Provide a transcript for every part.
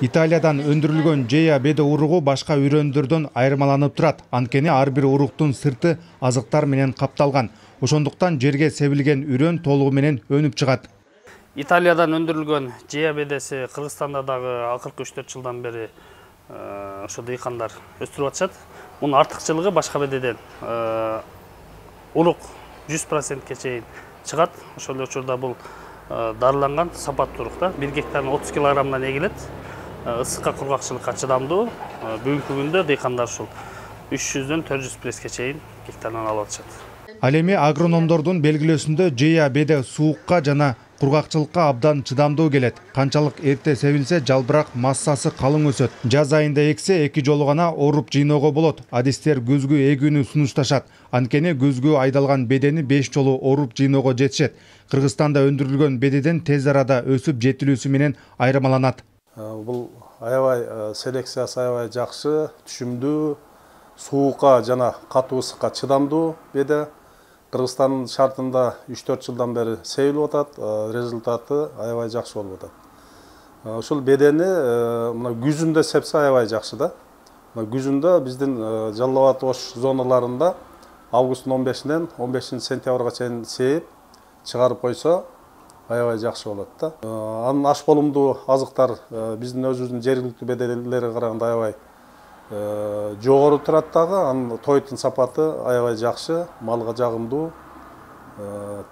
Италиядан өндүрүлгөн жея беде уругу башка үрөндөрдөн айырмаланып турат. Анткени ар бир уруктун сырты азыктар менен капталган. Ошондуктан жерге себилген үрөн толугу менен өнүп чыгат. Италиядан өндүрүлгөн жея бедеси Кыргызстанда дагы акыркы 3-4 жылдан бери ошо дыйкандар өстүрүп атышат. Мунун артыкчылыгы башка бедеден урук 100%ке чейин чыгат. Ошол учурда бул дарыланган сапаттуу урук да. 1 гектарын 30 килограммдан эгилет. Ысыкка, кургакчылыкка чыдамдуу. Бүгүнкү күндө дыйкандар ушул 300дөн 400 преске чейин гектардан алып атышат. Ал эми агрономдордун белгилөөсүндө жея беде суукка жана кургакчылыкка абдан чыдамдуу келет. Канчалык эрте себилсе, жалбырак массасы калың өсөт. Жаз айында эксе 2 жолу гана оруп жыйноого болот. Адистер күзгү эгүүнү сунушташат. Анткени күзгү айдалган бедени 5 жолу оруп жыйноого жетишет. Кыргызстанда өндүрүлгөн бедеден тез арада өсүп жетилүүсү менен айырмаланат. Бул аябай селекциясы аябай жакшы, түшүмдүү, суукка жана катуу ысыкка чыдамдуу беде. Кыргызстан шартында 3-4 жылдан бери себилип атат, результаты аябай жакшы болуп атат. Ушул бедени мына күзүндө сепсе аябай жакшы да. Күзүндө биздин Жалал Абад Ош зоналарында августтун 15-нен 15 сентябрга чейин сейип чыгарып койсо аябай жакшы болот да. Анын аш болумдуу азыктар биздин өзүбүздүн жергиликтүү беделерге караганда аябай жогору турат дагы. Анын тойтун сапаты аябай жакшы, малга жагымдуу,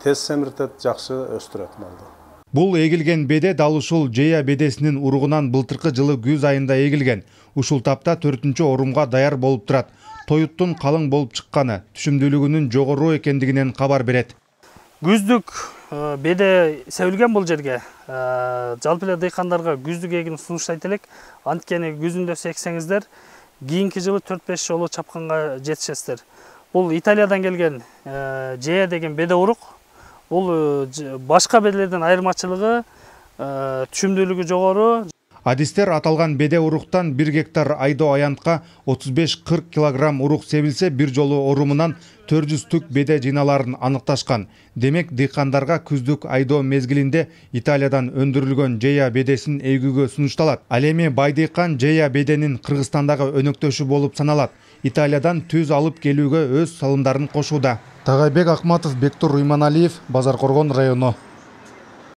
тез семиртет, жакшы өстүрөт малды. Бул эгилген беде дал ушул жея бедесинин уругунан былтыркы жылы күз айында эгилген. Ушул тапта 4-орунга даяр болуп турат. Тоюттун калың болуп чыкканы, түшүмдүүлүгүнүн жогору экендигинен кабар берет. Күздүк беде себилген бул жерге. Жалпы эле дыйкандарга күздүк эгин сунуштайт элек. Анткени күзүндө сексеңиздер, кийинки жылы 4-5 жолу чапканга жетишесиздер. Бул Италиядан келген жея деген беде урук. Бул башка беделерден айырмачылыгы түшүмдүүлүгү жогору. Адистер аталган беде уруктан 1 гектар айдоо аянтка 35-40 килограмм урук себилсе, бир жолу орумунан 400 түк беде жыйналарын аныкташкан. Демек, дыйкандарга күздүк айдоо мезгилинде Италиядан өндүрүлгөн жея бедесин эгүүгө сунушталат. Ал эми бай дыйкан жея беденин Кыргызстандагы өнөктөшү болуп саналат. Италиядан түз алып келүүгө өз салымдарын кошууда. Тагайбек Акматов, Бектур Уйманалиев, Базар Коргон району.